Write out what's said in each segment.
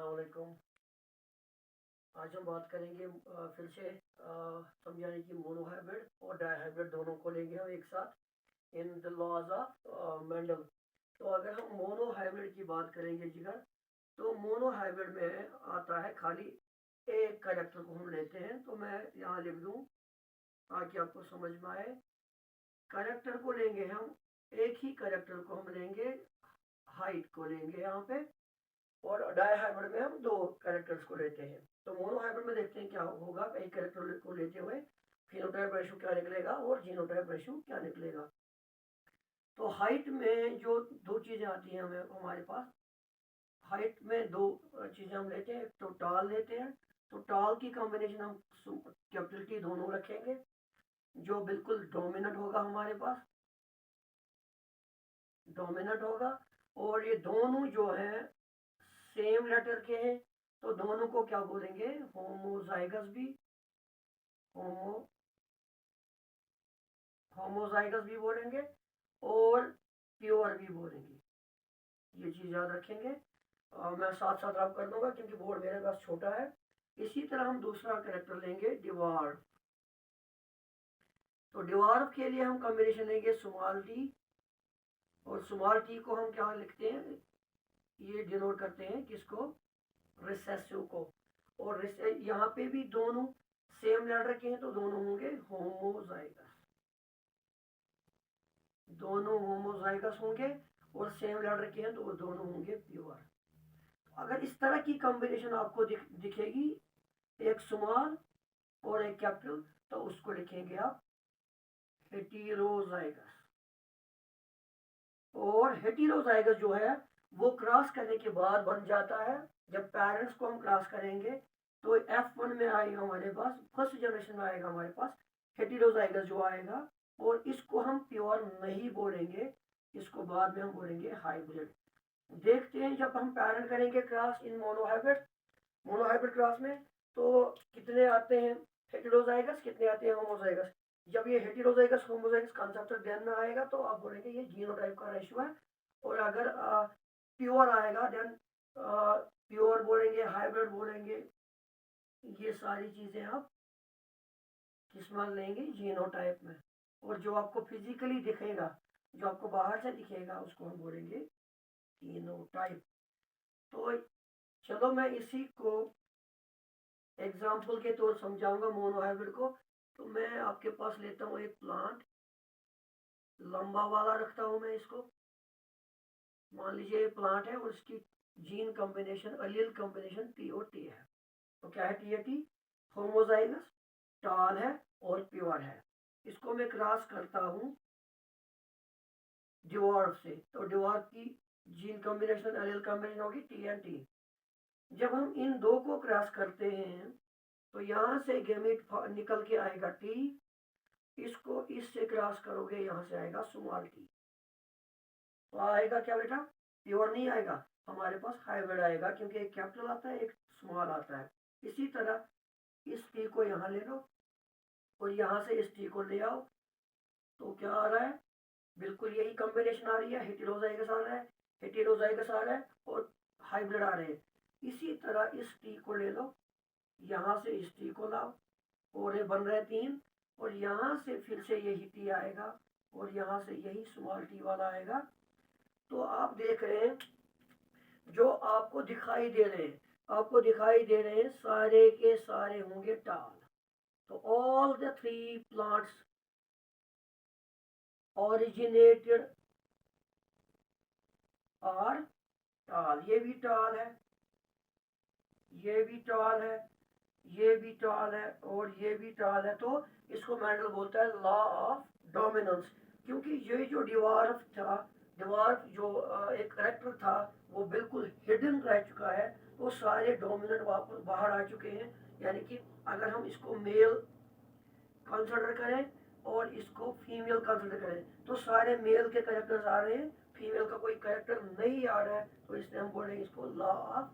अस्सलाम वालेकुम। आज हम बात करेंगे फिर से समझाने की मोनोहाइब्रिड और डाइहाइब्रिड दोनों को लेंगे हम एक साथ in the laws of Mendel. तो अगर हम मोनोहाइब्रिड की बात करेंगे जिगर, तो मोनोहाइब्रिड में आता है खाली एक कैरेक्टर को हम लेते हैं। तो मैं यहाँ लिख दूँ ताकि आपको समझ में आए। कैरेक्टर को लेंगे हम, एक ही कैरेक्टर को हम लेंगे, हाइट को लेंगे यहाँ पे। और डाइहाइब्रिड में हम दो कैरेक्टर्स को लेते हैं। तो मोनोहाइब्रिड में देखते हैं क्या होगा एक कैरेक्टर को लेते हुए फिनोटाइप रेशियो क्या निकलेगा और जीनोटाइप रेशियो क्या निकलेगा। तो हाइट में जो दो चीज़ें आती हैं हमें हमारे पास, हाइट में दो चीज़ें हम लेते हैं। तो टाल लेते हैं, तो टाल की कॉम्बिनेशन हम कैपिटल टी दोनों रखेंगे, जो बिल्कुल डोमिनेंट होगा हमारे पास, डोमिनेंट होगा। और ये दोनों जो है सेम लेटर के हैं, तो दोनों को क्या बोलेंगे, होमोजाइगस भी, होमो होमोजाइगस भी बोलेंगे और प्योर भी बोलेंगे। ये चीज़ याद रखेंगे। मैं साथ साथ रब कर दूंगा क्योंकि बोर्ड मेरे पास छोटा है। इसी तरह हम दूसरा कैरेक्टर लेंगे डिवार्फ। तो डिवार्फ के लिए हम कॉम्बिनेशन लेंगे स्मॉल टी, और स्मॉल टी को हम क्या लिखते हैं, ये डिनोट करते हैं किसको, रिसेसिव को। और यहाँ पे भी दोनों सेम लेटर के हैं तो दोनों होंगे होमोजाइगस, दोनों होमोजाइगस होंगे। और सेम लेटर के हैं तो वो दोनों होंगे प्योर। अगर इस तरह की कॉम्बिनेशन आपको दिखेगी, एक स्मॉल और एक कैपिटल, तो उसको लिखेंगे आप हेटेरोजाइगस। और हेटेरोजाइगस जो है वो क्रॉस करने के बाद बन जाता है। जब पेरेंट्स को हम क्रॉस करेंगे तो F1 में आएगा हमारे पास, फर्स्ट जनरेशन में आएगा हमारे पास हेटेरोजाइगस जो आएगा। और इसको हम प्योर नहीं बोलेंगे, इसको बाद में हम बोलेंगे हाइब्रिड। देखते हैं जब हम पेरेंट करेंगे क्रॉस इन मोनोहाइब्रिड क्रॉस में, तो कितने आते हैं हेटेरोजाइगस, कितने आते हैं होमोजाइगस। जब ये हेटेरोजाइगस होमोजाइगस कॉन्सेप्ट ध्यान में आएगा तो आप बोलेंगे ये जीनोटाइप का रेशियो है। और अगर प्योर आएगा देन प्योर बोलेंगे, हाइब्रिड बोलेंगे। ये सारी चीज़ें आप किसमें लेंगे, जीनोटाइप में। और जो आपको फिजिकली दिखेगा, जो आपको बाहर से दिखेगा, उसको हम बोलेंगे जीनोटाइप। तो चलो मैं इसी को एग्जाम्पल के तौर समझाऊंगा मोनोहाइब्रिड को। तो मैं आपके पास लेता हूँ एक प्लांट, लंबा वाला रखता हूँ मैं इसको। मान लीजिए ये प्लांट है और इसकी जीन कॉम्बिनेशन, अलील कॉम्बिनेशन टी है। तो क्या है टी, होमोजाइगस, टाल है और प्योर है। इसको मैं क्रॉस करता हूँ डिवॉर्फ से। तो डिवॉर्फ की जीन कॉम्बिनेशन, अलील कॉम्बिनेशन होगी टी। जब हम इन दो को क्रॉस करते हैं तो यहाँ से गैमेट निकल के आएगा टी, इसको इससे क्रॉस करोगे यहाँ से आएगा स्मॉल टी। तो आएगा क्या बेटा, प्योर नहीं आएगा, हमारे पास हाइब्रिड आएगा क्योंकि एक कैपिटल आता है एक स्मॉल आता है। इसी तरह इस टी को यहाँ ले लो और यहाँ से इस टी को ले आओ, तो क्या आ रहा है, बिल्कुल यही कॉम्बिनेशन आ रही है, हेटेरोजाइगस आ रहा है, हेटेरोजाइगस आ रहा है और हाइब्रिड आ रहे हैं। इसी तरह इस टी को ले लो, यहाँ से इस टी को लाओ, और ये बन रहे तीन। और यहाँ से फिर से यही टी आएगा और यहाँ से यही स्मॉल टी वाला आएगा। तो आप देख रहे हैं जो आपको दिखाई दे रहे हैं, आपको दिखाई दे रहे हैं सारे के सारे होंगे टाल। तो all the three plants originated are tall. ये भी टाल है, ये भी टाल है, ये भी टाल है और ये भी टाल है। तो इसको मेंडल बोलता है लॉ ऑफ डोमिनेंस। क्योंकि ये जो डिवार्फ था, डिवार्फ जो एक करेक्टर था, वो बिल्कुल हिडन रह चुका है। तो सारे डोमिनेंट वापस बाहर आ चुके हैं। यानी कि अगर हम इसको मेल कंसिडर करें और इसको फीमेल कंसिडर करें तो सारे मेल के कैरेक्टर्स आ रहे हैं, फीमेल का कोई कैरेक्टर नहीं आ रहा है। तो इसलिए हम बोलेंगे इसको लॉ ऑफ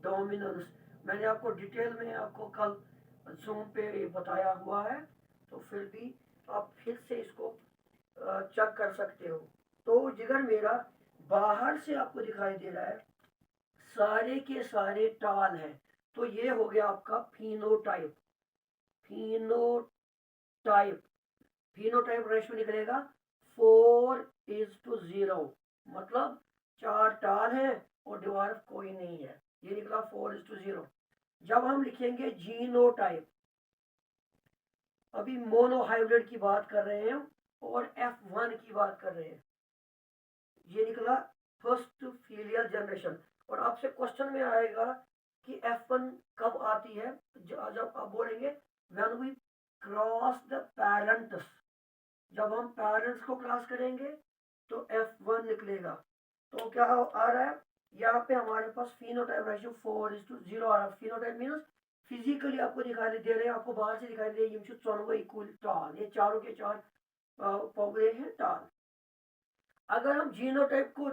डोमिनेंस। मैंने आपको डिटेल में आपको कल जूम पे बताया हुआ है, तो फिर भी आप फिर से इसको चेक कर सकते हो। तो जिगर मेरा बाहर से आपको दिखाई दे रहा है सारे के सारे टाल हैं। तो ये हो गया आपका फिनोटाइप। फिनोटाइप फिनोटाइप रेशियो निकलेगा 4:0, मतलब 4 टाल हैं और डिवार्फ कोई नहीं है, ये निकला 4:0। जब हम लिखेंगे जीनोटाइप, अभी मोनोहाइब्रिड की बात कर रहे हैं और F1 की बात कर रहे हैं, ये निकला फर्स्ट फीलियल जनरेशन। और आपसे क्वेश्चन में आएगा कि F1 कब आती है, जब आप बोलेंगे when we cross the parents, जब हम पेरेंट्स को क्रॉस करेंगे तो F1 निकलेगा। तो क्या आ रहा है यहाँ पे हमारे पास फिनोटाइप रेशियो 4:0 आ रहा है। फिनोटाइप मीन्स फिजिकली आपको दिखाई दे रहे हैं, आपको बाहर से दिखाई दे रहे हैं इक्वल टाल, ये चारों के चार पौधे हैं टाल। अगर हम जीनोटाइप को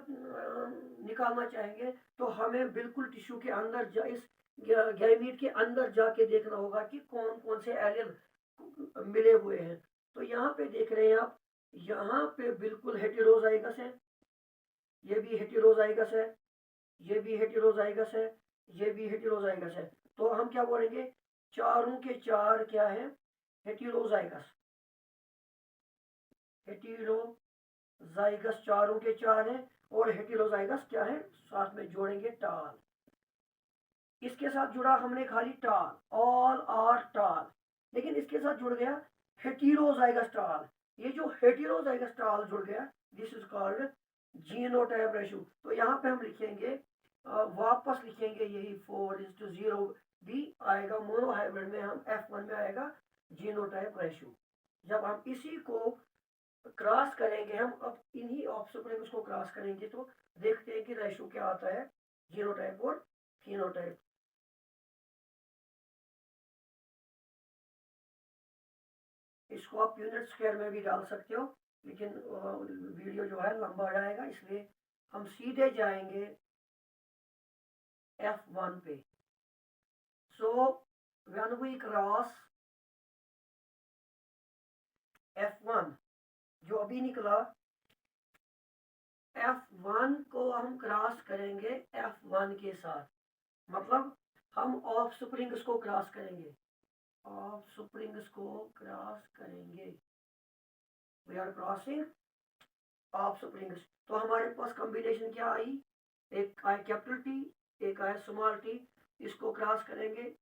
निकालना चाहेंगे तो हमें बिल्कुल टिश्यू के अंदर इस गैमीट के अंदर जाके देखना होगा कि कौन कौन से एलियल मिले हुए हैं। तो यहाँ पे देख रहे हैं आप, यहाँ पे बिल्कुल हेटेरोजाइगस है, ये भी हेटेरोजाइगस है, ये भी हेटेरोजाइगस है, ये भी हेटेरोजाइगस है। तो हम क्या बोलेंगे, चारों के चार क्या है, हेटेरोजाइगस। हेटेरोजाइगस चारों के चार हैं और हेटेरोजाइगस क्या है, साथ में जोड़ेंगे टाल। इसके साथ जुड़ा हमने खाली टाल, ऑल आर टाल, लेकिन इसके साथ जुड़ गया हेटेरोजाइगस टाल। ये जो हेटेरोजाइगस टाल जुड़ गया, this is called genotype ratio. तो यहाँ पे हम लिखेंगे, वापस लिखेंगे यही 4:0 भी आएगा, मोनोहाइब्रिड में हम F1 में आएगा जीनोटाइप रेशियो। जब हम इसी को क्रॉस करेंगे, हम अब इन्हीं ऑब्स्टिकल्स को क्रॉस करेंगे तो देखते हैं कि रेशियो क्या आता है जीनोटाइप और फिनोटाइप। इसको आप यूनिट स्क्वायर में भी डाल सकते हो, लेकिन वीडियो जो है लंबा जाएगा, इसलिए हम सीधे जाएंगे F1 पे। So when we cross F1, जो अभी निकला, F1 को हम क्रॉस करेंगे F1 के साथ, मतलब हम ऑफ स्प्रिंग्स को क्रॉस करेंगे, ऑफ स्प्रिंग्स को क्रॉस करेंगे, we are crossing offsprings. तो हमारे पास कॉम्बिनेशन क्या आई, एक आया कैपिटल टी, एक आया स्मॉल टी, इसको क्रॉस करेंगे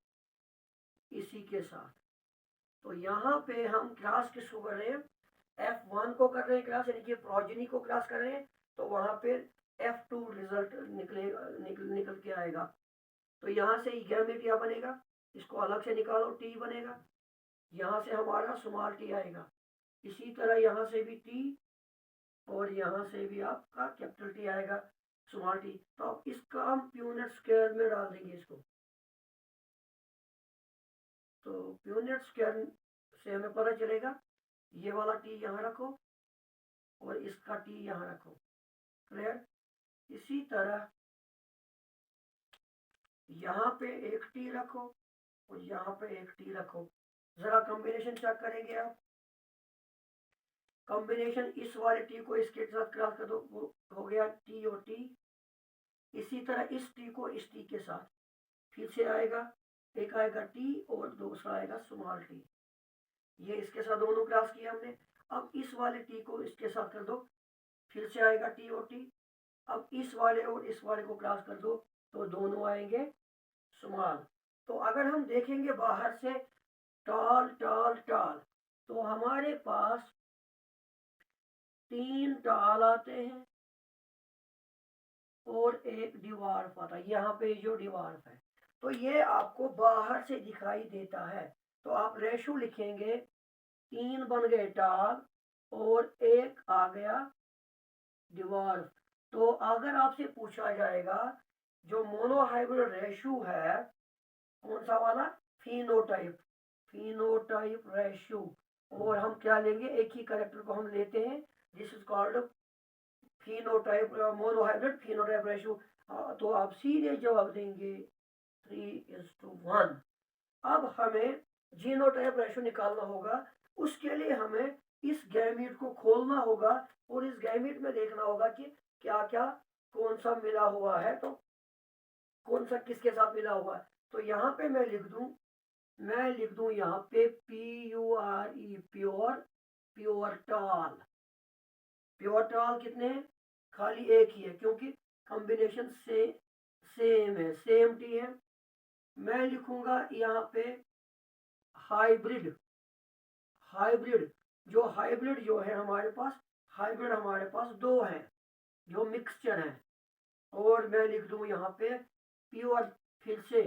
इसी के साथ। तो यहाँ पे हम क्रॉस किसको कर रहे हैं, F1 को कर रहे हैं क्रॉस, यानी कि प्रोजेनी को क्रॉस कर रहे हैं, तो वहां पे F2 रिजल्ट निकल के आएगा। तो यहाँ से गैमेट क्या बनेगा, इसको अलग से निकालो, टी बनेगा, यहाँ से हमारा स्मॉल टी आएगा, इसी तरह यहाँ से भी टी और यहाँ से भी आपका कैपिटल टी आएगा, स्मॉल टी। तो अब इसका हम प्यूनेट स्क्वायर में डाल देंगे इसको। तो प्यूनेट स्क्वायर से हमें पता चलेगा, ये वाला टी यहाँ रखो और इसका टी यहाँ रखो, क्लियर। इसी तरह यहाँ पे एक टी रखो और यहाँ पे एक टी रखो, जरा कॉम्बिनेशन चेक करेंगे आप। कॉम्बिनेशन इस वाले टी को इसके साथ क्रॉस कर दो, हो गया टी और टी। इसी तरह इस टी को इस टी के साथ फिर से आएगा, एक आएगा टी और दूसरा आएगा स्मॉल टी, ये इसके साथ दोनों क्रॉस किया हमने। अब इस वाले टी को इसके साथ कर दो, फिर से आएगा टी और टी। अब इस वाले और इस वाले को क्रॉस कर दो तो दोनों आएंगे स्मॉल। तो अगर हम देखेंगे बाहर से टाल टाल टाल, तो हमारे पास 3 टाल आते हैं और एक डिवार्फ आता है, यहाँ पे जो डिवार्फ है, तो ये आपको बाहर से दिखाई देता है। तो आप रेशो लिखेंगे, 3 बन गए टाल और एक आ गया डिवार्फ। तो अगर आपसे पूछा जाएगा जो मोनोहाइब्रिड रेशो है कौन सा वाला, फिनोटाइप, फिनोटाइप रेशो, और हम क्या लेंगे, एक ही कैरेक्टर को हम लेते हैं, this is called phenotype, monohybrid phenotype ratio. तो आप सीधे जवाब देंगे 3:1। अब हमें जीनोटाइप रेशो निकालना होगा, उसके लिए हमें इस गैमीट को खोलना होगा और इस गैमीट में देखना होगा कि क्या क्या कौन सा मिला हुआ है। तो कौन सा किसके साथ मिला हुआ है। तो यहाँ पे मैं लिख दूं यहाँ पे PURE, प्योर, प्योरटॉल। प्योरटॉल कितने हैं, खाली एक ही है क्योंकि कॉम्बिनेशन से सेम है, सेम टी है। मैं लिखूंगा यहाँ पे हाइब्रिड। हाइब्रिड जो है हमारे पास, हाइब्रिड हमारे पास दो हैं जो मिक्सचर है। और मैं लिख दूं यहाँ पे प्योर, फिर से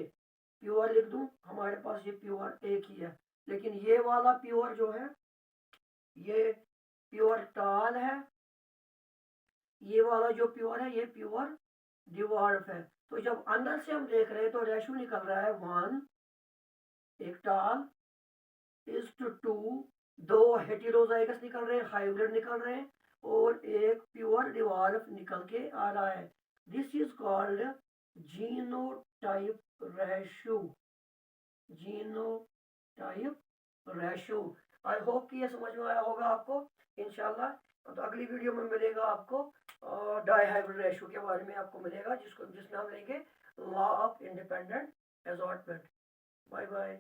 प्योर लिख दूं, हमारे पास ये प्योर एक ही है। लेकिन ये वाला प्योर जो है ये प्योर टाल है, ये वाला जो प्योर है ये प्योर डिवॉल्फ है। तो जब अंदर से हम देख रहे हैं तो रेशो निकल रहा है 1, एक टाल इज टू 2, दो हेटेरोजाइगस निकल रहे हैं, हाइब्रिड निकल रहे हैं, और एक प्योर डिवॉल्फ निकल के आ रहा है। This is called genotype ratio. Genotype ratio. I hope कि ये समझ में आया होगा आपको इंशाल्लाह। तो अगली वीडियो में मिलेगा आपको डाई हाइब्रिड रेशो के बारे में आपको मिलेगा, जिसमें हम लेंगे law of independent assortment. Bye bye.